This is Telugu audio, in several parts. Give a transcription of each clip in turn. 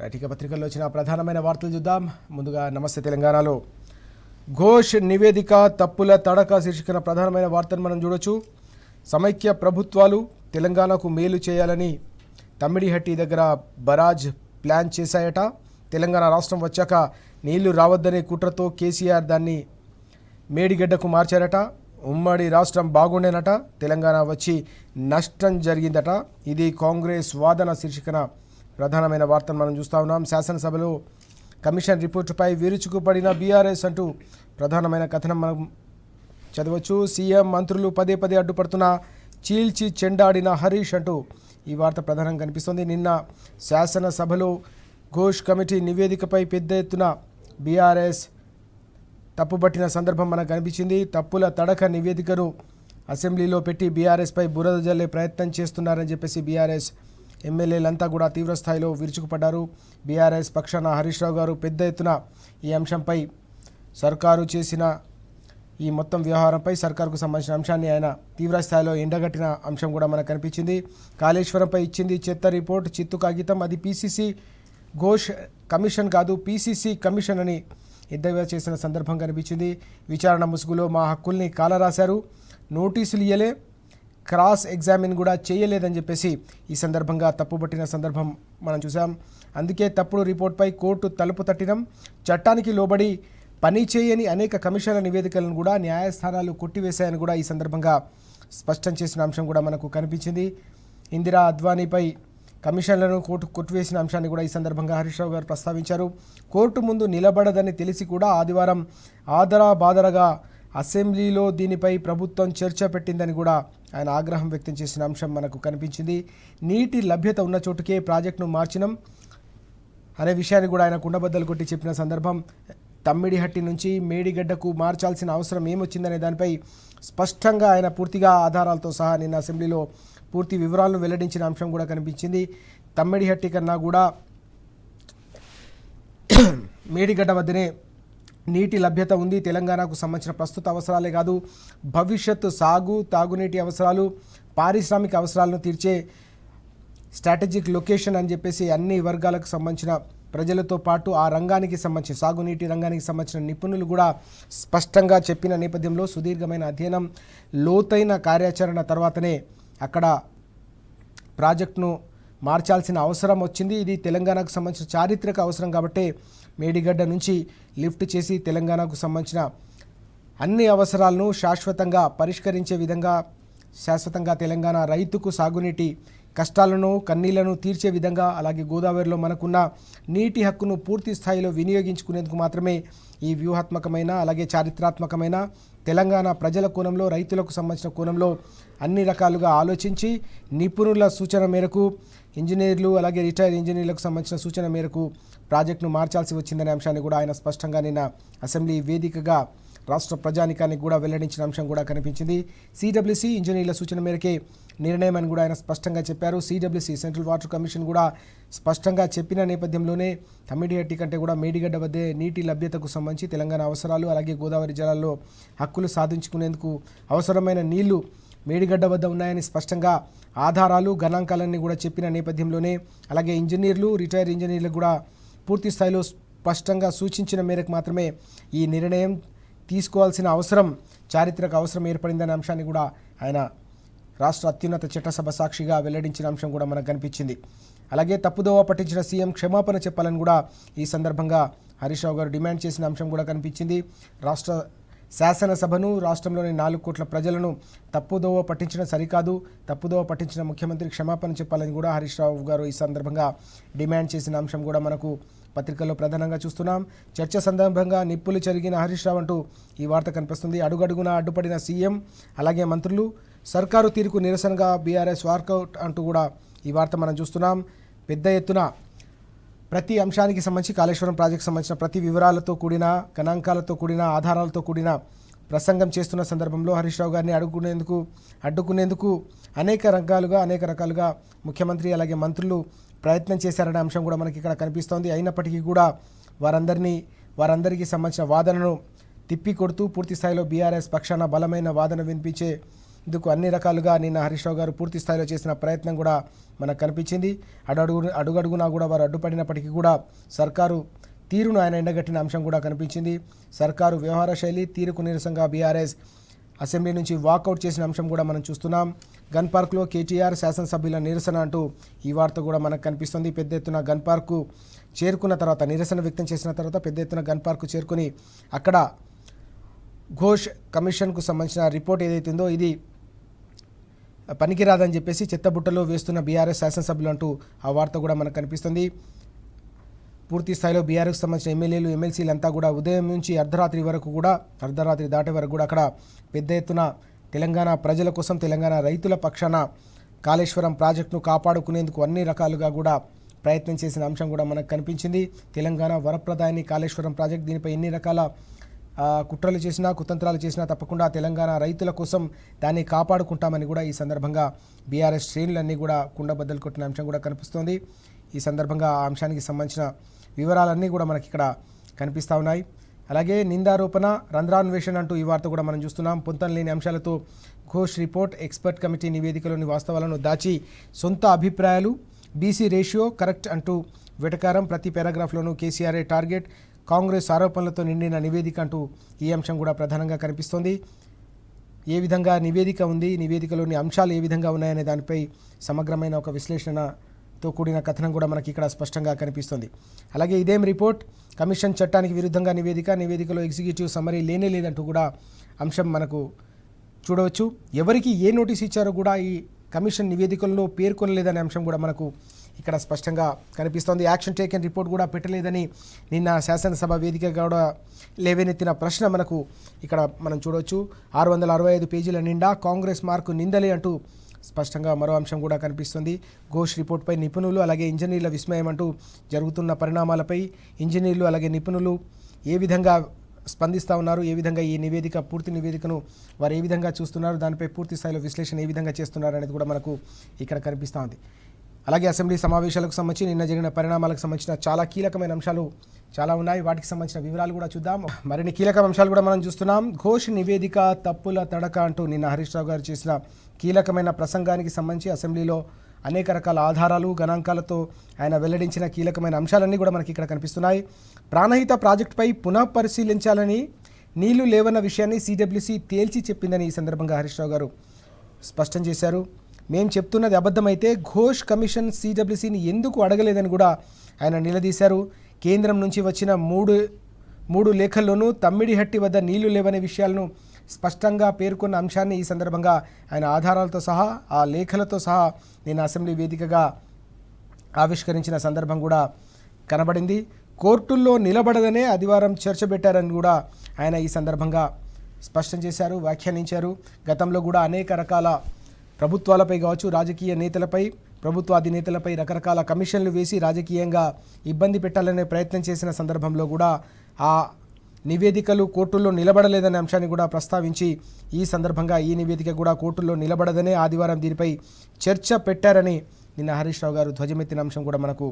రైటిక పత్రికల్లో వచ్చిన ప్రధానమైన వార్తలు చూద్దాం. ముందుగా నమస్తే తెలంగాణలో ఘోష్ నివేదిక తప్పుల తడక శీర్షికన ప్రధానమైన వార్తను మనం చూడొచ్చు. సమైక్య ప్రభుత్వాలు తెలంగాణకు మేలు చేయాలని తమ్మిడిహట్టి దగ్గర బరాజ్ ప్లాన్ చేశాయట. తెలంగాణ రాష్ట్రం వచ్చాక నీళ్లు రావద్దనే కుట్రతో కేసీఆర్ దాన్ని మేడిగడ్డకు మార్చారట. ఉమ్మడి రాష్ట్రం బాగుండేనట, తెలంగాణ వచ్చి నష్టం జరిగిందట. ఇది కాంగ్రెస్ వాదన శీర్షికన ప్రధానమైన వార్తను మనం చూస్తూ ఉన్నాం. శాసనసభలో కమిషన్ రిపోర్టుపై విరుచుకుపడిన బీఆర్ఎస్ అంటూ ప్రధానమైన కథనం మనం చదవచ్చు. సీఎం మంత్రులు పదే పదే అడ్డుపడుతున్న చీల్చి చెండాడిన హరీష్ అంటూ ఈ వార్త ప్రధానంగా కనిపిస్తుంది. నిన్న శాసనసభలో ఘోష్ కమిటీ నివేదికపై పెద్ద ఎత్తున బీఆర్ఎస్ తప్పుపట్టిన సందర్భం మనకు కనిపించింది. తప్పుల తడక నివేదికను అసెంబ్లీలో పెట్టి బీఆర్ఎస్పై బురద జల్లే ప్రయత్నం చేస్తున్నారని చెప్పేసి బీఆర్ఎస్ ఎమ్మెల్యేలంతా కూడా తీవ్రస్థాయిలో విరుచుకుపడ్డారు. బీఆర్ఎస్ పక్షాన హరీష్ రావు గారు పెద్ద ఎత్తున ఈ అంశంపై సర్కారు చేసిన ఈ మొత్తం వ్యవహారంపై సర్కారుకు సంబంధించిన అంశాన్ని ఆయన తీవ్రస్థాయిలో ఎండగట్టిన అంశం కూడా మనకు కనిపించింది. కాళేశ్వరంపై ఇచ్చింది చెత్త రిపోర్ట్, చిత్తు కాగితం, అది పీసీసీ ఘోష్ కమిషన్ కాదు పీసీసీ కమిషన్ అని ఎద్దేవా చేసిన సందర్భం కనిపించింది. విచారణ ముసుగులో మా హక్కుల్ని కాలరాశారు, నోటీసులు ఇయ్యలే, క్రాస్ ఎగ్జామిన్ కూడా చేయలేదని చెప్పేసి ఈ సందర్భంగా తప్పుపట్టిన సందర్భం మనం చూసాం. అందుకే తప్పుడు రిపోర్ట్పై కోర్టు తలుపు తట్టినం, చట్టానికి లోబడి పని చేయని అనేక కమిషన్ల నివేదికలను కూడా న్యాయస్థానాలు కొట్టివేశాయని కూడా ఈ సందర్భంగా స్పష్టం చేసిన అంశం కూడా మనకు కనిపించింది. ఇందిరా అద్వానీపై కమిషన్లను కోర్టు కొట్టివేసిన అంశాన్ని కూడా ఈ సందర్భంగా హరీష్ రావు గారు ప్రస్తావించారు. కోర్టు ముందు నిలబడదని తెలిసి కూడా ఆదివారం ఆదరా బాదరగా అసెంబ్లీలో దీనిపై ప్రభుత్వం చర్చ పెట్టిందని కూడా ఆయన ఆగ్రహం వ్యక్తం చేసిన అంశం మనకు కనిపించింది. నీటి లభ్యత ఉన్న చోటుకే ప్రాజెక్టును మార్చినం అనే విషయాన్ని కూడా ఆయన కుండబద్దలు కొట్టి చెప్పిన సందర్భం. తమ్మిడిహట్టి నుంచి మేడిగడ్డకు మార్చాల్సిన అవసరం ఏమొచ్చిందనే దానిపై స్పష్టంగా ఆయన పూర్తిగా ఆధారాలతో సహా నిన్న అసెంబ్లీలో పూర్తి వివరాలను వెల్లడించిన అంశం కూడా కనిపించింది. తమ్మిడిహట్టి కన్నా కూడా మేడిగడ్డ వద్దనే నీటి లభ్యత ఉంది. తెలంగాణకు సంబంధించిన ప్రస్తుత అవసరాలే కాదు, భవిష్యత్తు సాగు, తాగునీటి అవసరాలు, పారిశ్రామిక అవసరాలను తీర్చే స్ట్రాటజిక్ లొకేషన్ అని చెప్పేసి అన్ని వర్గాలకు సంబంధించిన ప్రజలతో పాటు ఆ రంగానికి సంబంధించిన సాగునీటి రంగానికి సంబంధించిన నిపుణులు కూడా స్పష్టంగా చెప్పిన నేపథ్యంలో సుదీర్ఘమైన అధ్యయనం, లోతైన కార్యాచరణ తర్వాతనే అక్కడ ప్రాజెక్టును మార్చాల్సిన అవసరం వచ్చింది. ఇది తెలంగాణకు సంబంధించిన చారిత్రక అవసరం కాబట్టి మేడిగడ్డ నుంచి లిఫ్ట్ చేసి తెలంగాణకు సంబంధించిన అన్ని అవసరాలను శాశ్వతంగా పరిష్కరించే విధంగా, శాశ్వతంగా తెలంగాణ రైతుకు సాగునీటి కష్టాలను కన్నీళ్లను తీర్చే విధంగా, అలాగే గోదావరిలో మనకున్న నీటి హక్కును పూర్తి స్థాయిలో వినియోగించుకునేందుకు మాత్రమే ఈ వ్యూహాత్మకమైన అలాగే చారిత్రాత్మకమైన తెలంగాణ ప్రజల కోణంలో, రైతులకు సంబంధించిన కోణంలో అన్ని రకాలుగా ఆలోచించి నిపుణుల సూచన మేరకు, ఇంజనీర్లు అలాగే రిటైర్డ్ ఇంజనీర్లకు సంబంధించిన సూచన మేరకు ప్రాజెక్టును మార్చాల్సి వచ్చిందనే అంశాన్ని కూడా ఆయన స్పష్టంగా నిన్న అసెంబ్లీ వేదికగా రాష్ట్ర ప్రజానికానికి కూడా వెల్లడించిన అంశం కూడా కనిపించింది. సిడబ్ల్యూసి ఇంజనీర్ల సూచన మేరకే నిర్ణయం అని కూడా ఆయన స్పష్టంగా చెప్పారు. సిడబ్ల్యూసి సెంట్రల్ వాటర్ కమిషన్ కూడా స్పష్టంగా చెప్పిన నేపథ్యంలోనే తమ్మిడిహట్టి కంటే కూడా మేడిగడ్డ వద్దే నీటి లభ్యతకు సంబంధించి తెలంగాణ అవసరాలు అలాగే గోదావరి జలాల్లో హక్కులు సాధించుకునేందుకు అవసరమైన నీళ్లు మేడిగడ్డ వద్ద ఉన్నాయని స్పష్టంగా ఆధారాలు, గణాంకాలన్నీ కూడా చెప్పిన నేపథ్యంలోనే, అలాగే ఇంజనీర్లు, రిటైర్డ్ ఇంజనీర్లు కూడా పూర్తి స్థాయిలో స్పష్టంగా సూచించిన మేరకు మాత్రమే ఈ నిర్ణయం తీసుకోవాల్సిన అవసరం, చారిత్రక అవసరం ఏర్పడిందనే అంశాన్ని కూడా ఆయన రాష్ట్ర అత్యున్నత చట్టసభ సాక్షిగా వెల్లడించిన అంశం కూడా మనకు కనిపించింది. అలాగే తప్పుదోవ పట్టించిన సీఎం క్షమాపణ చెప్పాలని కూడా ఈ సందర్భంగా హరీష్ రావు గారు డిమాండ్ చేసిన అంశం కూడా కనిపించింది. రాష్ట్ర శాసనసభను, రాష్ట్రంలోని 4 కోట్ల ప్రజలను తప్పుదోవ పట్టించడం సరికాదు, తప్పుదోవ పట్టించిన ముఖ్యమంత్రి క్షమాపణ చెప్పాలని కూడా హరీష్ రావు గారు ఈ సందర్భంగా డిమాండ్ చేసిన అంశం కూడా మనకు పత్రికల్లో ప్రధానంగా చూస్తున్నాం. చర్చ సందర్భంగా నిప్పులు చెరిగిన హరీష్ రావు అంటూ ఈ వార్త కనిపిస్తుంది. అడుగడుగునా అడ్డుపడిన సీఎం అలాగే మంత్రులు, సర్కారు తీరుకు నిరసనగా బీఆర్ఎస్ వార్కౌట్ అంటూ కూడా ఈ వార్త మనం చూస్తున్నాం. పెద్ద ఎత్తున ప్రతి అంశానికి సంబంధించి, కాళేశ్వరం ప్రాజెక్టు సంబంధించిన ప్రతి వివరాలతో కూడిన, గణాంకాలతో కూడిన, ఆధారాలతో కూడిన ప్రసంగం చేస్తున్న సందర్భంలో హరీష్ రావు గారిని అడ్డుకునేందుకు అనేక రకాలుగా ముఖ్యమంత్రి అలాగే మంత్రులు ప్రయత్నం చేశారనే అంశం కూడా మనకి ఇక్కడ కనిపిస్తోంది. అయినప్పటికీ కూడా వారందరికీ సంబంధించిన వాదనను తిప్పికొడుతూ పూర్తి స్థాయిలో బీఆర్ఎస్ పక్షాన బలమైన వాదన వినిపించే ఇందుకు అన్ని రకాలుగా నిన్న హరీష్ రావు గారు పూర్తి స్థాయిలో చేసిన ప్రయత్నం కూడా మనకు కనిపించింది. అడుగడుగునా కూడా వారు అడ్డుపడినప్పటికీ కూడా సర్కారు తీరును ఆయన ఎండగట్టిన అంశం కూడా కనిపించింది. సర్కారు వ్యవహార శైలి తీరుకు నిరసనగా బీఆర్ఎస్ అసెంబ్లీ నుంచి వాకౌట్ చేసిన అంశం కూడా మనం చూస్తున్నాం. గన్ పార్క్లో కేటీఆర్ శాసనసభ్యుల నిరసన అంటూ ఈ వార్త కూడా మనకు కనిపిస్తుంది. పెద్ద ఎత్తున గన్ పార్కు చేరుకున్న తర్వాత నిరసన వ్యక్తం చేసిన తర్వాత పెద్ద ఎత్తున గన్ పార్కు చేరుకుని అక్కడ ఘోష్ కమిషన్కు సంబంధించిన రిపోర్ట్ ఏదైతే ఉందో ఇది పనికిరాదని చెప్పేసి చెత్తబుట్టలో వేస్తున్న బీఆర్ఎస్ శాసనసభ్యులు అంటూ ఆ వార్త కూడా మనకు కనిపిస్తుంది. పూర్తి స్థాయిలో బీఆర్ఎస్కి సంబంధించిన ఎమ్మెల్యేలు ఎమ్మెల్సీలు అంతా కూడా ఉదయం నుంచి అర్ధరాత్రి దాటే వరకు కూడా అక్కడ పెద్ద ఎత్తున తెలంగాణ ప్రజల కోసం తెలంగాణ రైతుల పక్షాన కాళేశ్వరం ప్రాజెక్టును కాపాడుకునేందుకు అన్ని రకాలుగా కూడా ప్రయత్నం చేసిన అంశం కూడా మనకు కనిపించింది. తెలంగాణ వరప్రదాయని కాళేశ్వరం ప్రాజెక్ట్ దీనిపై ఎన్ని రకాల కుట్రలు చేసినా కుతంత్రాలు చేసినా తప్పకుండా తెలంగాణ రైతుల కోసం దాన్ని కాపాడుకుంటామని కూడా ఈ సందర్భంగా బీఆర్ఎస్ శ్రేణులన్నీ కూడా కుండబద్దలు కొట్టిన అంశం కూడా కనిపిస్తోంది. ఈ సందర్భంగా ఆ అంశానికి సంబంధించిన వివరాలన్నీ కూడా మనకి ఇక్కడ కనిపిస్తూ ఉన్నాయి. అలాగే నిందారోపణ రంధ్రాన్వేషణ అంటూ ఈ వార్త కూడా మనం చూస్తున్నాం. పొంతం లేని అంశాలతో ఘోష్ రిపోర్ట్ ఎక్స్పర్ట్ కమిటీ నివేదికలోని వాస్తవాలను దాచి సొంత అభిప్రాయాలు బీసీ రేషియో కరెక్ట్ అంటూ వెటకారం ప్రతి పారాగ్రాఫ్లోనూ కేసీఆర్ఏ టార్గెట్ కాంగ్రెస్ ఆరోపణలతో నిండిన నివేదిక అంటూ ఈ అంశం కూడా ప్రధానంగా కనిపిస్తోంది. ఏ విధంగా నివేదిక ఉంది, నివేదికలోని అంశాలు ఏ విధంగా ఉన్నాయనే దానిపై సమగ్రమైన ఒక విశ్లేషణతో కూడిన కథనం కూడా మనకి ఇక్కడ స్పష్టంగా కనిపిస్తుంది. అలాగే ఇదేం రిపోర్ట్ కమిషన్ చట్టానికి విరుద్ధంగా నివేదికలో ఎగ్జిక్యూటివ్ సమ్మరీ లేనే లేదంటూ కూడా అంశం మనకు చూడవచ్చు. ఎవరికి ఏ నోటీస్ ఇచ్చారో కూడా ఈ కమిషన్ నివేదికల్లో పేర్కొనలేదనే అంశం కూడా మనకు ఇక్కడ స్పష్టంగా కనిపిస్తోంది. యాక్షన్ టేకెన్ రిపోర్ట్ కూడా పెట్టలేదని నిన్న శాసనసభ వేదిక కూడా లేవనెత్తిన ప్రశ్న మనకు ఇక్కడ మనం చూడవచ్చు. 665 పేజీల నిండా కాంగ్రెస్ మార్కు నిందలే అంటూ స్పష్టంగా మరో అంశం కూడా కనిపిస్తుంది. ఘోష్ రిపోర్ట్పై నిపుణులు అలాగే ఇంజనీర్ల విస్మయం అంటూ జరుగుతున్న పరిణామాలపై ఇంజనీర్లు అలాగే నిపుణులు ఏ విధంగా స్పందిస్తూ ఉన్నారు, ఏ విధంగా ఈ పూర్తి నివేదికను వారు ఏ విధంగా చూస్తున్నారు, దానిపై పూర్తి స్థాయిలో విశ్లేషణ ఏ విధంగా చేస్తున్నారు అనేది కూడా మనకు ఇక్కడ కనిపిస్తూ ఉంది. అలాగే అసెంబ్లీ సమావేశాలకు సంబంధించి నిన్న జరిగిన పరిణామాలకు సంబంధించిన చాలా కీలకమైన అంశాలు చాలా ఉన్నాయి. వాటికి సంబంధించిన వివరాలు కూడా చూద్దాం. మరిన్ని కీలక అంశాలు కూడా మనం చూస్తున్నాం. ఘోష్ నివేదిక తప్పుల తడక అంటూ నిన్న హరీష్ రావు గారు చేసిన కీలకమైన ప్రసంగానికి సంబంధించి అసెంబ్లీలో అనేక రకాల ఆధారాలు గణాంకాలతో ఆయన వెల్లడించిన కీలకమైన అంశాలన్నీ కూడా మనకి ఇక్కడ కనిపిస్తున్నాయి. ప్రాణహిత ప్రాజెక్టుపై పునః పరిశీలించాలని నీళ్లు లేవన్న విషయాన్ని సిడబ్ల్యూసీ తేల్చి చెప్పిందని ఈ సందర్భంగా హరీష్ రావు గారు స్పష్టం చేశారు. మేం చెప్తున్నది అబద్ధమైతే ఘోష్ కమిషన్ సిడబ్ల్యూసీని ఎందుకు అడగలేదని కూడా ఆయన నిలదీశారు. కేంద్రం నుంచి వచ్చిన మూడు లేఖల్లోనూ తమ్మిడిహట్టి వద్ద నీళ్లు లేవనే విషయాలను స్పష్టంగా పేర్కొన్న అంశాన్ని ఈ సందర్భంగా ఆయన ఆధారాలతో సహా ఆ లేఖలతో సహా నేను అసెంబ్లీ వేదికగా ఆవిష్కరించిన సందర్భం కూడా కనబడింది. కోర్టుల్లో నిలబడదనే ఆదివారం చర్చ పెట్టారని కూడా ఆయన ఈ సందర్భంగా స్పష్టం చేశారు, వ్యాఖ్యానించారు. గతంలో కూడా అనేక రకాల ప్రభుత్వాలపై కావచ్చు, రాజకీయ నేతలపై, ప్రభుత్వ అధినేతలపై రకరకాల కమిషన్లు వేసి రాజకీయంగా ఇబ్బంది పెట్టాలనే ప్రయత్నం చేసిన సందర్భంలో కూడా ఆ నివేదికలు కోర్టుల్లో నిలబడలేదనే అంశాన్ని కూడా ప్రస్తావించి ఈ సందర్భంగా ఈ నివేదిక కూడా కోర్టుల్లో నిలబడదనే ఆదివారం దీనిపై చర్చ పెట్టారని నిన్న హరీష్ రావు గారు ధ్వజమెత్తిన అంశం కూడా మనకు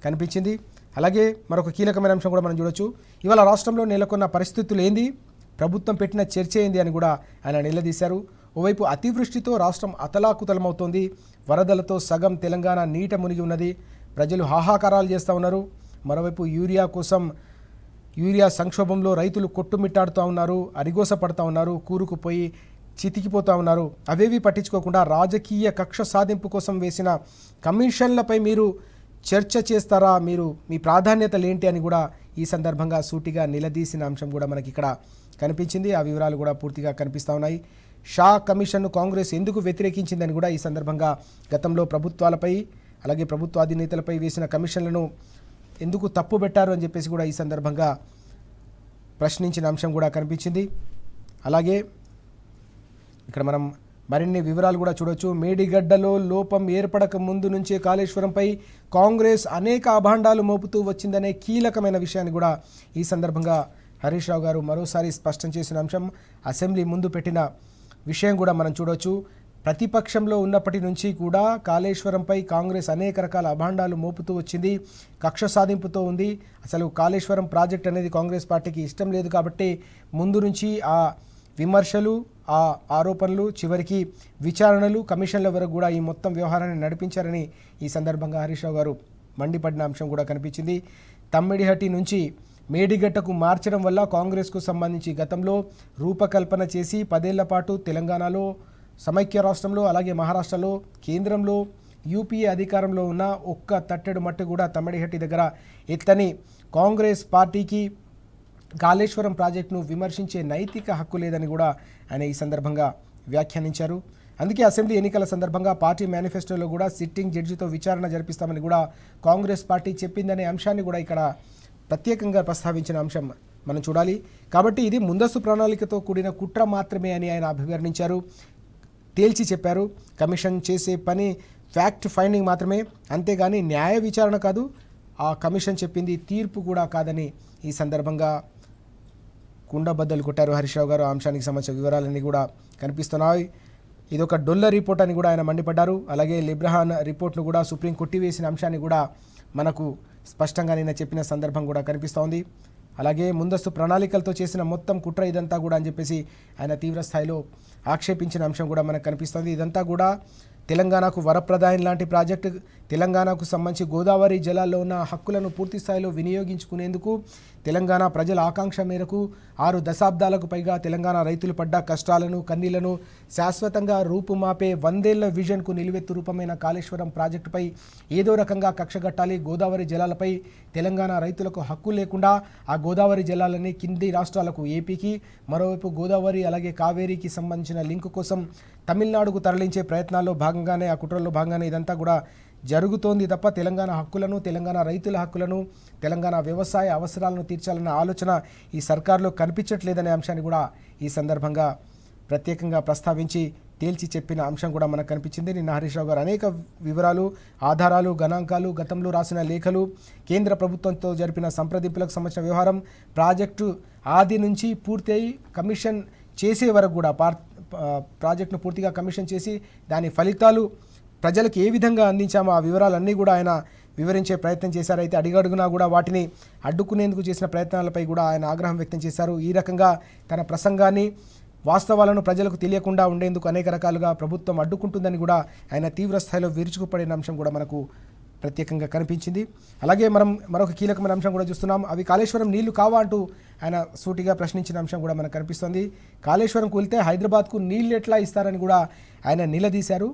కనిపించింది. అలాగే మరొక కీలకమైన అంశం కూడా మనం చూడొచ్చు. ఇవాళ రాష్ట్రంలో నెలకొన్న పరిస్థితులు ఏంది, ప్రభుత్వం పెట్టిన చర్చ ఏంది అని కూడా ఆయన నిలదీశారు. ఓవైపు అతివృష్టితో రాష్ట్రం అతలాకుతలమవుతోంది. వరదలతో సగం తెలంగాణ నీట మునిగి ఉన్నది. ప్రజలు హాహాకారాలు చేస్తూ ఉన్నారు. మరోవైపు యూరియా సంక్షోభంలో రైతులు కొట్టుమిట్టాడుతూ ఉన్నారు, అరిగోస పడుతూ ఉన్నారు, కూరుకుపోయి చితికిపోతూ ఉన్నారు. అవేవి పట్టించుకోకుండా రాజకీయ కక్ష సాధింపు కోసం వేసిన కమిషన్లపై మీరు చర్చ చేస్తారా, మీ ప్రాధాన్యతలు ఏంటి అని కూడా ఈ సందర్భంగా సూటిగా నిలదీసిన అంశం కూడా మనకి ఇక్కడ కనిపించింది. ఆ వివరాలు కూడా పూర్తిగా కనిపిస్తూ ఉన్నాయి. షా కమిషన్ను కాంగ్రెస్ ఎందుకు వ్యతిరేకించిందని కూడా ఈ సందర్భంగా గతంలో ప్రభుత్వాలపై అలాగే ప్రభుత్వ అధినేతలపై వేసిన కమిషన్లను ఎందుకు తప్పు పెట్టారు అని చెప్పేసి కూడా ఈ సందర్భంగా ప్రశ్నించిన అంశం కూడా కనిపించింది. అలాగే ఇక్కడ మనం మరిన్ని వివరాలు కూడా చూడొచ్చు. మేడిగడ్డలో లోపం ఏర్పడక ముందు నుంచే కాళేశ్వరంపై కాంగ్రెస్ అనేక అభాండాలు మోపుతూ వచ్చిందనే కీలకమైన విషయాన్ని కూడా ఈ సందర్భంగా హరీష్ రావు గారు మరోసారి స్పష్టం చేసిన అంశం. అసెంబ్లీ ముందు పెట్టిన విషయం కూడా మనం చూడొచ్చు. ప్రతిపక్షంలో ఉన్నప్పటి నుంచి కూడా కాళేశ్వరంపై కాంగ్రెస్ అనేక రకాల అభాండాలు మోపుతూ వచ్చింది, కక్ష సాధింపుతో ఉంది. అసలు కాళేశ్వరం ప్రాజెక్ట్ అనేది కాంగ్రెస్ పార్టీకి ఇష్టం లేదు కాబట్టి ముందు నుంచి ఆ విమర్శలు, ఆ ఆరోపణలు, చివరికి విచారణలు, కమిషన్ల వరకు కూడా ఈ మొత్తం వ్యవహారాన్ని నడిపించారని ఈ సందర్భంగా హరీష్ రావు గారు మండిపడిన అంశం కూడా కనిపించింది. తమ్మిడిహట్టి నుంచి మేడిగడ్డకు మార్చడం వల్ల కాంగ్రెస్కు సంబంధించి గతంలో రూపకల్పన చేసి 10 ఏళ్ల పాటు తెలంగాణలో సమైక్య రాష్ట్రంలో అలాగే మహారాష్ట్రలో కేంద్రంలో యూపీఏ అధికారంలో ఉన్న ఒక్క తట్టెడు మట్టి కూడా తమ్మిడిహట్టి దగ్గర ఎత్తని కాంగ్రెస్ పార్టీకి కాళేశ్వరం ప్రాజెక్టును విమర్శించే నైతిక హక్కు లేదని కూడా ఆయన ఈ సందర్భంగా వ్యాఖ్యానించారు. అందుకే అసెంబ్లీ ఎన్నికల సందర్భంగా పార్టీ మేనిఫెస్టోలో కూడా సిట్టింగ్ జడ్జితో విచారణ జరిపిస్తామని కూడా కాంగ్రెస్ పార్టీ చెప్పిందనే అంశాన్ని కూడా ఇక్కడ ప్రత్యేకంగా ప్రస్తావించిన అంశం మనం చూడాలి. కాబట్టి ఇది ముందస్తు ప్రణాళికతో కూడిన కుట్ర మాత్రమే అని ఆయన అభివర్ణించారు, తేల్చి చెప్పారు. కమిషన్ చేసే పని ఫ్యాక్ట్ ఫైండింగ్ మాత్రమే, అంతేగాని న్యాయ విచారణ కాదు. ఆ కమిషన్ చెప్పింది తీర్పు కూడా కాదని ఈ సందర్భంగా కుండబద్దలు కొట్టారు హరీష్ రావు గారు. ఆ అంశానికి సంబంధించిన వివరాలన్నీ కూడా కనిపిస్తున్నాయి. ఇదొక డొల్ల రిపోర్ట్ అని కూడా ఆయన మండిపడ్డారు. అలాగే లిబ్రహాన్ రిపోర్ట్ను కూడా సుప్రీం కొట్టివేసిన అంశాన్ని కూడా మనకు స్పష్టంగా నిన్న చెప్పిన సందర్భం కూడా కనిపిస్తోంది. అలాగే ముందస్తు ప్రణాళికలతో చేసిన మొత్తం కుట్ర ఇదంతా కూడా అని చెప్పేసి ఆయన తీవ్ర స్థాయిలో ఆక్షేపించిన అంశం కూడా మనకు కనిపిస్తోంది. ఇదంతా కూడా తెలంగాణకు వరప్రదాయం లాంటి ప్రాజెక్టు, తెలంగాణకు సంబంధించి గోదావరి జలాల్లో ఉన్న హక్కులను పూర్తి స్థాయిలో వినియోగించుకునేందుకు తెలంగాణ ప్రజల ఆకాంక్ష మేరకు 6 దశాబ్దాలకు పైగా తెలంగాణ రైతులు పడ్డ కష్టాలను, కన్నీళ్లను శాశ్వతంగా రూపుమాపే 100 ఏళ్ల విజన్కు నిలువెత్తు రూపమైన కాళేశ్వరం ప్రాజెక్టుపై ఏదో రకంగా కక్షగట్టాలి. గోదావరి జలాలపై తెలంగాణ రైతులకు హక్కు లేకుండా ఆ గోదావరి జలాలని కింది రాష్ట్రాలకు, ఏపీకి, మరోవైపు గోదావరి అలాగే కావేరీకి సంబంధించిన లింకు కోసం తమిళనాడుకు తరలించే ప్రయత్నాల్లో భాగంగానే, ఆ కుట్రల్లో భాగంగానే ఇదంతా కూడా జరుగుతోంది తప్ప తెలంగాణ హక్కులను, తెలంగాణ రైతుల హక్కులను, తెలంగాణ వ్యవసాయ అవసరాలను తీర్చాలన్న ఆలోచన ఈ సర్కార్లో కనిపించట్లేదనే అంశాన్ని కూడా ఈ సందర్భంగా ప్రత్యేకంగా ప్రస్తావించి తేల్చి చెప్పిన అంశం కూడా మనకు కనిపించింది. నిన్న హరీష్ రావు గారు అనేక వివరాలు, ఆధారాలు, గణాంకాలు, గతంలో రాసిన లేఖలు, కేంద్ర ప్రభుత్వంతో జరిపిన సంప్రదింపులకు సంబంధించిన వ్యవహారం, ప్రాజెక్టు ఆది నుంచి పూర్తయి కమిషన్ చేసే వరకు కూడా ప్రాజెక్టును పూర్తిగా కమిషన్ చేసి దాని ఫలితాలు ప్రజలకు ఏ విధంగా అందించామో ఆ వివరాలన్నీ కూడా ఆయన వివరించే ప్రయత్నం చేశారు. అయితే అడిగడుగునా కూడా వాటిని అడ్డుకునేందుకు చేసిన ప్రయత్నాలపై కూడా ఆయన ఆగ్రహం వ్యక్తం చేశారు. ఈ రకంగా తన ప్రసంగాన్ని, వాస్తవాలను ప్రజలకు తెలియకుండా ఉండేందుకు అనేక రకాలుగా ప్రభుత్వం అడ్డుకుంటుందని కూడా ఆయన తీవ్ర స్థాయిలో విరుచుకుపడిన అంశం కూడా మనకు ప్రత్యేకంగా కనిపించింది. అలాగే మనం మరొక కీలకమైన అంశం కూడా చూస్తున్నాం. అవి కాళేశ్వరం నీళ్లు కావా అంటూ ఆయన సూటిగా ప్రశ్నించిన అంశం కూడా మనకు కనిపిస్తుంది. కాళేశ్వరం కూలితే హైదరాబాద్కు నీళ్ళు ఎట్లా ఇస్తారని కూడా ఆయన నిలదీశారు.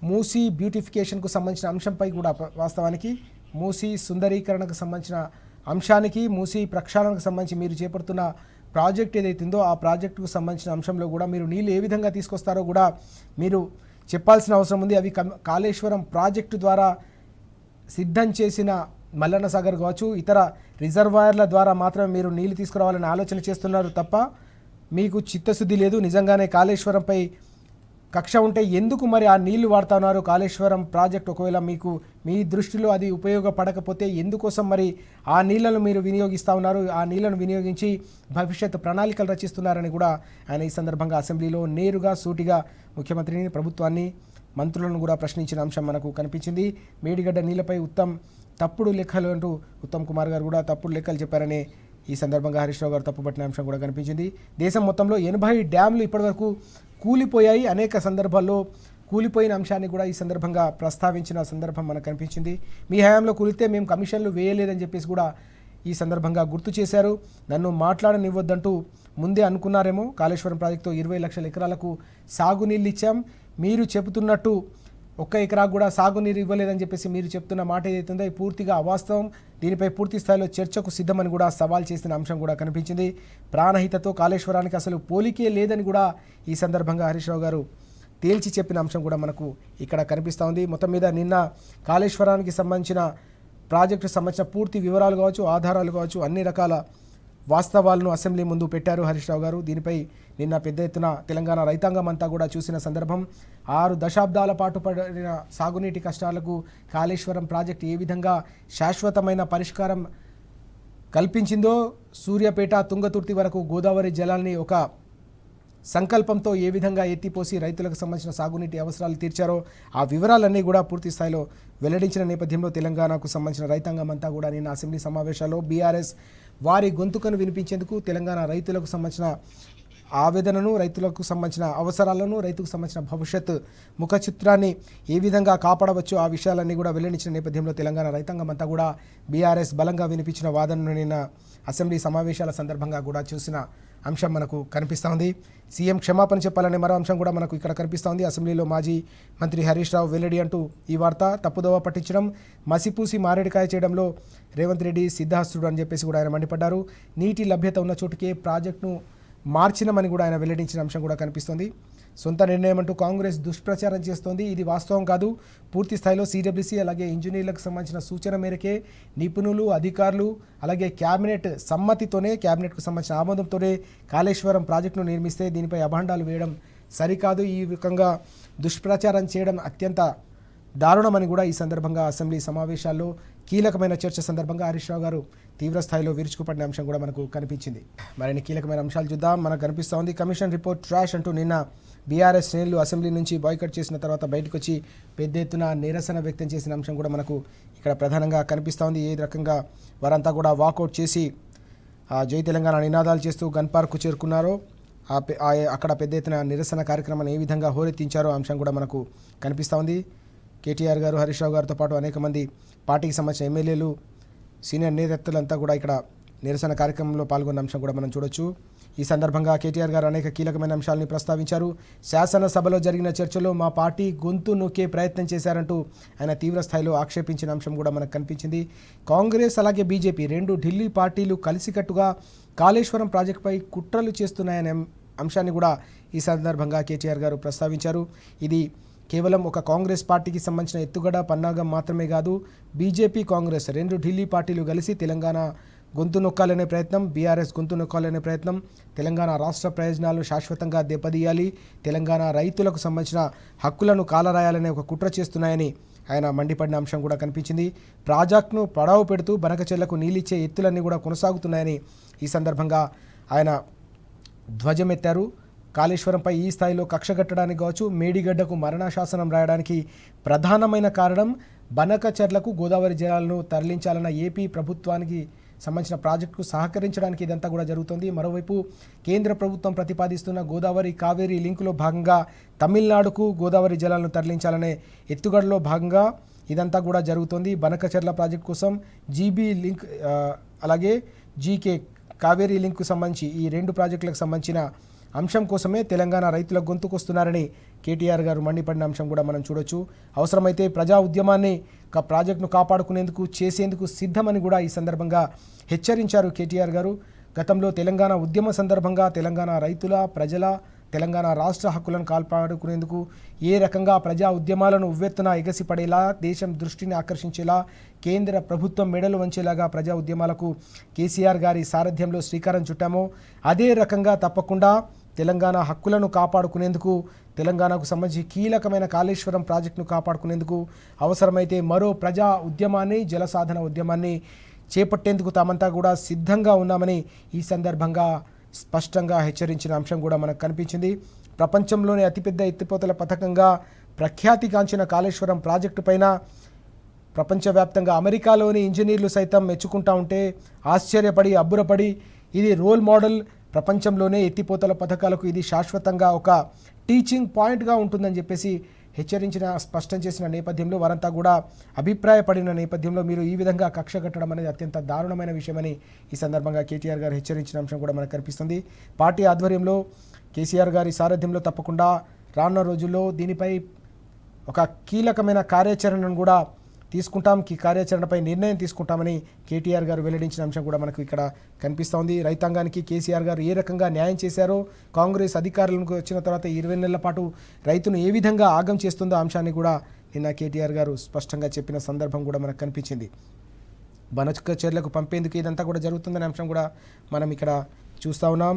మూసీ బ్యూటిఫికేషన్కు సంబంధించిన అంశంపై కూడా వాస్తవానికి మూసీ సుందరీకరణకు సంబంధించిన అంశానికి, మూసీ ప్రక్షాళనకు సంబంధించి మీరు చేపడుతున్న ప్రాజెక్ట్ ఏదైతుందో ఆ ప్రాజెక్టుకు సంబంధించిన అంశంలో కూడా మీరు నీళ్ళు ఏ విధంగా తీసుకొస్తారో కూడా మీరు చెప్పాల్సిన అవసరం ఉంది. అవి కాళేశ్వరం ప్రాజెక్టు ద్వారా సిద్ధం చేసిన మల్లన్న సాగర్ కావచ్చు, ఇతర రిజర్వాయర్ల ద్వారా మాత్రమే మీరు నీళ్లు తీసుకురావాలని ఆలోచన చేస్తున్నారు తప్ప మీకు చిత్తశుద్ధి లేదు. నిజంగానే కాళేశ్వరంపై కక్ష ఉంటే ఎందుకు మరి ఆ నీళ్లు వాడుతా ఉన్నారు? కాళేశ్వరం ప్రాజెక్ట్ ఒకవేళ మీకు మీ దృష్టిలో అది ఉపయోగపడకపోతే ఎందుకోసం మరి ఆ నీళ్లను మీరు వినియోగిస్తూ ఉన్నారు? ఆ నీళ్లను వినియోగించి భవిష్యత్ ప్రణాళికలు రచిస్తున్నారని కూడా ఆయన ఈ సందర్భంగా అసెంబ్లీలో నేరుగా సూటిగా ముఖ్యమంత్రిని, ప్రభుత్వాన్ని, మంత్రులను కూడా ప్రశ్నించిన అంశం మనకు కనిపించింది. మేడిగడ్డ నీళ్లపై తప్పుడు లెక్కలు అంటూ ఉత్తమ్ కుమార్ గారు కూడా తప్పుడు లెక్కలు చెప్పారని ఈ సందర్భంగా హరీష్ రావు గారు తప్పుపట్టిన అంశం కూడా కనిపించింది. దేశం మొత్తంలో 80 డ్యామ్లు ఇప్పటివరకు కూలిపోయాయి. అనేక సందర్భాల్లో కూలిపోయిన అంశాన్ని కూడా ఈ సందర్భంగా ప్రస్తావించిన సందర్భం మనకు కనిపించింది. మీ హయాంలో కూలితే మేము కమిషన్లు వేయలేదని చెప్పేసి కూడా ఈ సందర్భంగా గుర్తు చేశారు. నన్ను మాట్లాడనివ్వద్దంటూ ముందే అనుకున్నారేమో. కాళేశ్వరం ప్రాజెక్టుతో 20 లక్షల ఎకరాలకు సాగునీళ్ళు ఇచ్చాం, మీరు చెబుతున్నట్టు 1 ఎకరాకు కూడా సాగునీరు ఇవ్వలేదని చెప్పేసి మీరు చెప్తున్న మాట ఏదైతుందో ఇది పూర్తిగా అవాస్తవం. దీనిపై పూర్తి స్థాయిలో చర్చకు సిద్ధమని కూడా సవాల్ చేసిన అంశం కూడా కనిపించింది. ప్రాణహితతో కాళేశ్వరానికి అసలు పోలికే లేదని కూడా ఈ సందర్భంగా హరీష్ రావు గారు తేల్చి చెప్పిన అంశం కూడా మనకు ఇక్కడ కనిపిస్తూ ఉంది. మొత్తం మీద నిన్న కాళేశ్వరానికి సంబంధించిన ప్రాజెక్టు సంబంధించిన పూర్తి వివరాలు కావచ్చు, ఆధారాలు కావచ్చు, అన్ని రకాల వాస్తవాలను అసెంబ్లీ ముందు పెట్టారు హరీష్ రావు గారు. దీనిపై నిన్న పెద్ద ఎత్తున తెలంగాణ రైతాంగం అంతా కూడా చూసిన సందర్భం. 6 దశాబ్దాల పాటు పడిన సాగునీటి కష్టాలకు కాళేశ్వరం ప్రాజెక్టు ఏ విధంగా శాశ్వతమైన పరిష్కారం కల్పించిందో, సూర్యాపేట, తుంగతుర్తి వరకు గోదావరి జలాల్ని ఒక సంకల్పంతో ఏ విధంగా ఎత్తిపోసి రైతులకు సంబంధించిన సాగునీటి అవసరాలు తీర్చారో ఆ వివరాలన్నీ కూడా పూర్తి స్థాయిలో వెల్లడించిన నేపథ్యంలో తెలంగాణకు సంబంధించిన రైతాంగం అంతా కూడా నిన్న అసెంబ్లీ సమావేశాల్లో బీఆర్ఎస్ వారి గొంతుకను వినిపించేందుకు, తెలంగాణ రైతులకు సంబంధించిన ఆవేదనను, రైతులకు సంబంధించిన అవసరాలను, రైతుకు సంబంధించిన భవిష్యత్ ముఖ చిత్రాన్ని ఏ విధంగా కాపాడవచ్చు ఆ విషయాలన్నీ కూడా వెల్లడించిన నేపథ్యంలో తెలంగాణ రైతాంగం అంతా కూడా బీఆర్ఎస్ బలంగా వినిపించిన వాదనను నిన్న అసెంబ్లీ సమావేశాల సందర్భంగా కూడా చూసిన అంశం మనకు కనిపిస్తూ ఉంది. సీఎం క్షమాపణ చెప్పాలనే మరో అంశం కూడా మనకు ఇక్కడ కనిపిస్తూ ఉంది. అసెంబ్లీలో మాజీ మంత్రి హరీష్ రావు వెల్లడి అంటూ ఈ వార్త తప్పుదోవ పట్టించడం, మసిపూసి మారేడికాయ చేయడంలో రేవంత్ రెడ్డి సిద్ధహస్తుడు అని చెప్పేసి కూడా ఆయన మండిపడ్డారు. నీటి లభ్యత ఉన్న చోటుకే ప్రాజెక్టును మార్చినమని కూడా ఆయన వెల్లడించిన అంశం కూడా కనిపిస్తోంది. సొంత నిర్ణయం అంటూ కాంగ్రెస్ దుష్ప్రచారం చేస్తోంది. ఇది వాస్తవం కాదు. పూర్తి స్థాయిలో సిడబ్ల్యూసీ అలాగే ఇంజనీర్లకు సంబంధించిన సూచన మేరకే నిపుణులు, అధికారులు అలాగే క్యాబినెట్ సమ్మతితోనే, క్యాబినెట్కు సంబంధించిన ఆమోదంతోనే కాళేశ్వరం ప్రాజెక్టును నిర్మిస్తే దీనిపై అభాండాలు వేయడం సరికాదు. ఈ రకంగా దుష్ప్రచారం చేయడం అత్యంత దారుణమని కూడా ఈ సందర్భంగా అసెంబ్లీ సమావేశాల్లో కీలకమైన చర్చ సందర్భంగా హరీష్ రావు గారు తీవ్ర స్థాయిలో విరుచుకుపడిన అంశం కూడా మనకు కనిపించింది. మరిన్ని కీలకమైన అంశాలు చూద్దాం. మనకు కనిపిస్తూ ఉంది కమిషన్ రిపోర్ట్ ట్రాష్ అంటూ నిన్న బీఆర్ఎస్ శ్రేణులు అసెంబ్లీ నుంచి బాయ్కట్ చేసిన తర్వాత బయటకు వచ్చి పెద్ద ఎత్తున నిరసన వ్యక్తం చేసిన అంశం కూడా మనకు ఇక్కడ ప్రధానంగా కనిపిస్తూ ఉంది. ఏ రకంగా వారంతా కూడా వాకౌట్ చేసి జై తెలంగాణ నినాదాలు చేస్తూ గన్ పార్కు చేరుకున్నారో, అక్కడ పెద్ద ఎత్తున నిరసన కార్యక్రమాన్ని ఏ విధంగా హోరెత్తించారో అంశం కూడా మనకు కనిపిస్తూ ఉంది. కేటీఆర్ గారు, హరీష్ రావు గారితో పాటు అనేక మంది పార్టీకి సంబంధించిన ఎమ్మెల్యేలు, సీనియర్ నేతలంతా కూడా ఇక్కడ నిరసన కార్యక్రమంలో పాల్గొన్న అంశం కూడా మనం చూడొచ్చు. ఈ సందర్భంగా కేటీఆర్ గారు అనేక కీలకమైన అంశాలని ప్రస్తావించారు. శాసనసభలో జరిగిన చర్చలో మా పార్టీ గొంతు నొక్కే ప్రయత్నం చేశారంటూ ఆయన తీవ్ర స్థాయిలో ఆక్షేపించిన అంశం కూడా మనకు కనిపించింది. కాంగ్రెస్ అలాగే బీజేపీ రెండు ఢిల్లీ పార్టీలు కలిసికట్టుగా కాళేశ్వరం ప్రాజెక్టుపై కుట్రలు చేస్తున్నాయనే అంశాన్ని కూడా ఈ సందర్భంగా కేటీఆర్ గారు ప్రస్తావించారు. ఇది కేవలం ఒక కాంగ్రెస్ పార్టీకి సంబంధించిన ఎత్తుగడ పన్నాగం మాత్రమే కాదు, బీజేపీ కాంగ్రెస్ రెండు ఢిల్లీ పార్టీలు కలిసి తెలంగాణ గొంతు నొక్కాలనే ప్రయత్నం, బీఆర్ఎస్ గొంతు నొక్కాలనే ప్రయత్నం, తెలంగాణ రాష్ట్ర ప్రయోజనాలు శాశ్వతంగా దెబ్బతీయాలి, తెలంగాణ రైతులకు సంబంధించిన హక్కులను కాలరాయాలనే ఒక కుట్ర చేస్తున్నాయని ఆయన మండిపడిన అంశం కూడా కనిపించింది. ప్రాజెక్టును పడావు పెడుతూ బనకచెర్లకు నీళ్ళిచ్చే ఎత్తులన్నీ కూడా కొనసాగుతున్నాయని ఈ సందర్భంగా ఆయన ధ్వజమెత్తారు. కాళేశ్వరంపై ఈ స్థాయిలో కక్ష కట్టడానికి కావచ్చు, మేడిగడ్డకు మరణశాసనం రాయడానికి ప్రధానమైన కారణం బనకచెర్లకు గోదావరి జలాలను తరలించాలన్న ఏపీ ప్రభుత్వానికి సంబంధించిన ప్రాజెక్టుకు సహకరించడానికి ఇదంతా కూడా జరుగుతుంది. మరోవైపు కేంద్ర ప్రభుత్వం ప్రతిపాదిస్తున్న గోదావరి కావేరీ లింకులో భాగంగా తమిళనాడుకు గోదావరి జలాలను తరలించాలనే ఎత్తుగడలో భాగంగా ఇదంతా కూడా జరుగుతుంది. బనకచెర్ల ప్రాజెక్టు కోసం జీబీ లింక్ అలాగే జీకే కావేరీ లింక్కు సంబంధించి ఈ రెండు ప్రాజెక్టులకు సంబంధించిన అంశం కోసమే తెలంగాణ రైతుల గొంతుకొస్తున్నారని కేటీఆర్ గారు మండిపడిన అంశం కూడా మనం చూడొచ్చు. అవసరమైతే ప్రజా ఉద్యమాన్ని ప్రాజెక్టును కాపాడుకునేందుకు చేసేందుకు సిద్ధమని కూడా ఈ సందర్భంగా హెచ్చరించారు కేటీఆర్ గారు. గతంలో తెలంగాణ ఉద్యమ సందర్భంగా తెలంగాణ రైతుల, ప్రజల, తెలంగాణ రాష్ట్ర హక్కులను కాపాడుకునేందుకు ఏ రకంగా ప్రజా ఉద్యమాలను ఉవ్వెత్తున ఎగసిపడేలా, దేశం దృష్టిని ఆకర్షించేలా, కేంద్ర ప్రభుత్వం మెడలు వంచేలాగా ప్రజా ఉద్యమాలకు కేసీఆర్ గారి సారథ్యంలో శ్రీకారం చుట్టామో అదే రకంగా తప్పకుండా తెలంగాణ హక్కులను కాపాడుకునేందుకు, తెలంగాణకు సంబంధించి కీలకమైన కాళేశ్వరం ప్రాజెక్టును కాపాడుకునేందుకు అవసరమైతే మరో ప్రజా ఉద్యమాన్ని, జలసాధన ఉద్యమాన్ని చేపట్టేందుకు తామంతా కూడా సిద్ధంగా ఉన్నామని ఈ సందర్భంగా స్పష్టంగా హెచ్చరించిన అంశం కూడా మనకు కనిపించింది. ప్రపంచంలోనే అతిపెద్ద ఎత్తిపోతల పథకంగా ప్రఖ్యాతిగాంచిన కాళేశ్వరం ప్రాజెక్టు పైన ప్రపంచవ్యాప్తంగా అమెరికాలోని ఇంజనీర్లు సైతం మెచ్చుకుంటా ఉంటే ఆశ్చర్యపడి, అబ్బురపడి ఇది రోల్ మోడల్, ప్రపంచంలోనే ఎత్తిపోతల పథకాలకు ఇది శాశ్వతంగా ఒక టీచింగ్ పాయింట్గా ఉంటుందని చెప్పేసి స్పష్టం చేసిన నేపథ్యంలో వారంతా కూడా అభిప్రాయపడిన నేపథ్యంలో మీరు ఈ విధంగా కక్ష కట్టడం అనేది అత్యంత దారుణమైన విషయమని ఈ సందర్భంగా కేటీఆర్ గారు హెచ్చరించిన అంశం కూడా మనకు కనిపిస్తుంది. పార్టీ ఆధ్వర్యంలో కేసీఆర్ గారి సారథ్యంలో తప్పకుండా రానున్న రోజుల్లో దీనిపై ఒక కీలకమైన కార్యాచరణను కూడా తీసుకుంటాం, ఈ కార్యాచరణపై నిర్ణయం తీసుకుంటామని కేటీఆర్ గారు వెల్లడించిన అంశం కూడా మనకు ఇక్కడ కనిపిస్తోంది. రైతాంగానికి కేసీఆర్ గారు ఏ రకంగా న్యాయం చేశారో, కాంగ్రెస్ అధికారులకు వచ్చిన తర్వాత 20 నెలల పాటు రైతును ఏ విధంగా ఆగం చేస్తుందో అంశాన్ని కూడా నిన్న కేటీఆర్ గారు స్పష్టంగా చెప్పిన సందర్భం కూడా మనకు కనిపించింది. బనకచెర్లకు పంపేందుకు ఇదంతా కూడా జరుగుతుందనే అంశం కూడా మనం ఇక్కడ చూస్తూ ఉన్నాం.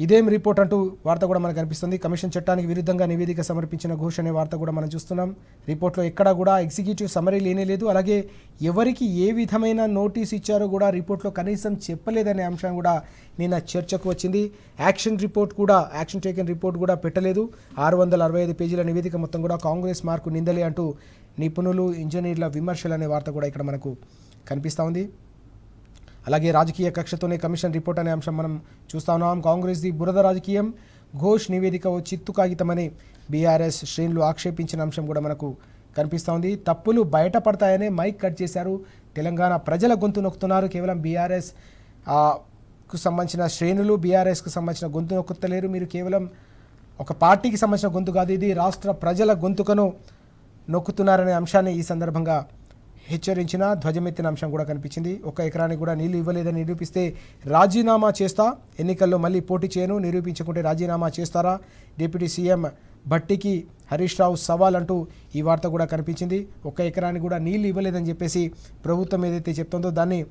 ఇదేం రిపోర్ట్ అంటూ వార్త కూడా మనకు కనిపిస్తుంది. కమిషన్ చట్టానికి విరుద్ధంగా నివేదిక సమర్పించిన ఘోష్ అనే వార్త కూడా మనం చూస్తున్నాం. రిపోర్ట్లో ఎక్కడా కూడా ఎగ్జిక్యూటివ్ సమరీ లేనేలేదు, అలాగే ఎవరికి ఏ విధమైన నోటీస్ ఇచ్చారో కూడా రిపోర్ట్లో కనీసం చెప్పలేదనే అంశం కూడా నిన్న చర్చకు వచ్చింది. యాక్షన్ టేకెన్ రిపోర్ట్ కూడా పెట్టలేదు. 665 పేజీల నివేదిక మొత్తం కూడా కాంగ్రెస్ మార్కు నిందలే అంటూ నిపుణులు, ఇంజనీర్ల విమర్శలు అనే వార్త కూడా ఇక్కడ మనకు కనిపిస్తూ ఉంది. అలాగే రాజకీయ కక్షతోనే కమిషన్ రిపోర్ట్ అనే అంశం మనం చూస్తా ఉన్నాం. కాంగ్రెస్ది బురద రాజకీయం, ఘోష్ నివేదిక ఓ చిత్తు కాగితమని బీఆర్ఎస్ శ్రేణులు ఆక్షేపించిన అంశం కూడా మనకు కనిపిస్తోంది. తప్పులు బయటపడతాయనే మైక్ కట్ చేశారు. తెలంగాణ ప్రజల గొంతు నొక్కుతున్నారు. కేవలం బీఆర్ఎస్ కు సంబంధించిన శ్రేణులు బీఆర్ఎస్కు సంబంధించిన గొంతు నొక్కుతలేరు. మీరు కేవలం ఒక పార్టీకి సంబంధించిన గొంతు కాదు, ఇది రాష్ట్ర ప్రజల గొంతుకను నొక్కుతున్నారనే అంశాన్ని ఈ సందర్భంగా హెచ్చరించిన ధ్వజమెత్తిన అంశం కూడా కనిపించింది. 1 ఎకరానికి కూడా నీళ్లు ఇవ్వలేదని నిరూపిస్తే రాజీనామా చేస్తా, ఎన్నికల్లో మళ్ళీ పోటీ చేయను, నిరూపించకుంటే రాజీనామా చేస్తారా, డిప్యూటీ సీఎం భట్టికి హరీష్ రావు సవాల్ అంటూ ఈ వార్త కూడా కనిపించింది. 1 ఎకరానికి కూడా నీళ్లు ఇవ్వలేదని చెప్పేసి ప్రభుత్వం ఏదైతే చెప్తుందో దాన్ని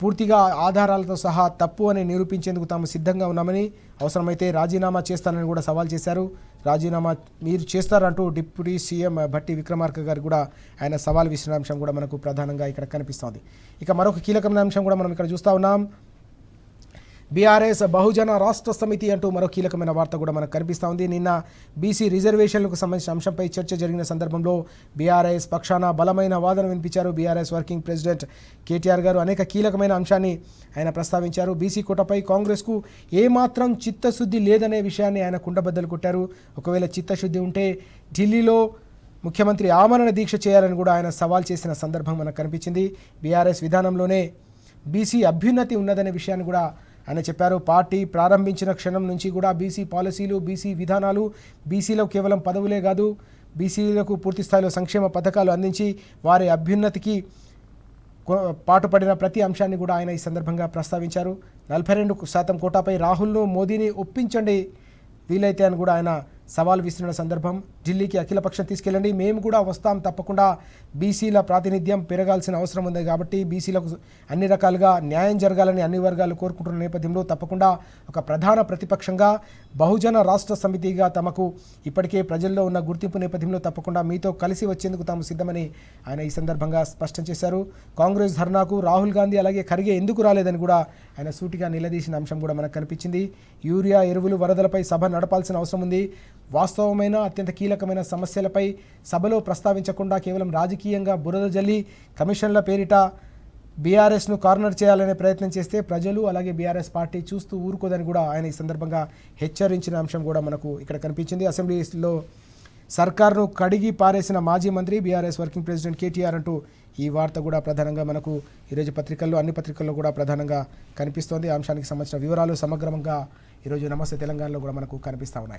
పూర్తిగా ఆధారాలతో సహా తప్పు అని నిరూపించేందుకు తాము సిద్ధంగా ఉన్నామని, అవసరమైతే రాజీనామా చేస్తానని కూడా సవాల్ చేశారు. రాజీనామా మీరు చేస్తారంటూ డిప్యూటీ సీఎం భట్టి విక్రమార్క గారు కూడా ఆయన సవాల్ విసిరిన అంశం కూడా మనకు ప్రధానంగా ఇక్కడ కనిపిస్తోంది. ఇక మరొక కీలకమైన అంశం కూడా మనం ఇక్కడ చూస్తూ ఉన్నాం. బీఆర్ఎస్ బహుజన రాష్ట్ర సమితి అంటూ మరో కీలకమైన వార్త కూడా మనకు కనిపిస్తూ ఉంది. నిన్న బీసీ రిజర్వేషన్లకు సంబంధించిన అంశంపై చర్చ జరిగిన సందర్భంలో బీఆర్ఎస్ పక్షాన బలమైన వాదన వినిపించారు. బీఆర్ఎస్ వర్కింగ్ ప్రెసిడెంట్ కేటీఆర్ గారు అనేక కీలకమైన అంశాన్ని ఆయన ప్రస్తావించారు. బీసీ కోటపై కాంగ్రెస్కు ఏమాత్రం చిత్తశుద్ధి లేదనే విషయాన్ని ఆయన కుండబద్దలు కొట్టారు. ఒకవేళ చిత్తశుద్ధి ఉంటే ఢిల్లీలో ముఖ్యమంత్రి ఆమరణ దీక్ష చేయాలని కూడా ఆయన సవాల్ చేసిన సందర్భం మనకు కనిపించింది. బీఆర్ఎస్ విధానంలోనే బీసీ అభ్యున్నతి ఉన్నదనే విషయాన్ని కూడా ఆయన చెప్పారు. పార్టీ ప్రారంభించిన క్షణం నుంచి కూడా బీసీ పాలసీలు, బీసీ విధానాలు, బీసీలకు కేవలం పదవులే కాదు, బీసీలకు పూర్తి స్థాయిలో సంక్షేమ పథకాలు అందించి వారి అభ్యున్నతికి పాటుపడిన ప్రతి అంశాన్ని కూడా ఆయన ఈ సందర్భంగా ప్రస్తావించారు. 42% కోటాపై రాహుల్ను, మోదీని ఒప్పించండి వీలైతే అని కూడా ఆయన సవాల్ విసిరిన సందర్భం. ఢిల్లీకి అఖిలపక్షం తీసుకెళ్ళండి, మేము కూడా వస్తాం, తప్పకుండా బీసీల ప్రాతినిధ్యం పెరగాల్సిన అవసరం ఉంది కాబట్టి బీసీలకు అన్ని రకాలుగా న్యాయం జరగాలని అన్ని వర్గాలు కోరుకుంటున్న నేపథ్యంలో తప్పకుండా ఒక ప్రధాన ప్రతిపక్షంగా బహుజన రాష్ట్ర సమితిగా తమకు ఇప్పటికే ప్రజల్లో ఉన్న గుర్తింపు నేపథ్యంలో తప్పకుండా మీతో కలిసి వచ్చేందుకు తాము సిద్ధమని ఆయన ఈ సందర్భంగా స్పష్టం చేశారు. కాంగ్రెస్ ధర్నాకు రాహుల్ గాంధీ అలాగే ఖర్గే ఎందుకు రాలేదని కూడా ఆయన సూటిగా నిలదీసిన అంశం కూడా మనకు కనిపించింది. యూరియా ఎరువులు వరదలపై సభ నడపాల్సిన అవసరం ఉంది. వాస్తవమైన అత్యంత కీలకమైన సమస్యలపై సభలో ప్రస్తావించకుండా కేవలం రాజకీయంగా బురద జల్లి కమిషన్ల పేరిట బీఆర్ఎస్ను కార్నర్ చేయాలనే ప్రయత్నం చేస్తే ప్రజలు అలాగే బీఆర్ఎస్ పార్టీ చూస్తూ ఊరుకోదని కూడా ఆయన ఈ సందర్భంగా హెచ్చరించిన అంశం కూడా మనకు ఇక్కడ కనిపించింది. అసెంబ్లీలో సర్కార్ను కడిగి పారేసిన మాజీ మంత్రి బీఆర్ఎస్ వర్కింగ్ ప్రెసిడెంట్ కేటీఆర్ అంటూ ఈ వార్త కూడా ప్రధానంగా మనకు ఈరోజు పత్రికల్లో అన్ని పత్రికల్లో కూడా ప్రధానంగా కనిపిస్తోంది. ఆ అంశానికి సంబంధించిన వివరాలు సమగ్రంగా ఈరోజు నమస్తే తెలంగాణలో కూడా మనకు కనిపిస్తూ ఉన్నాయి.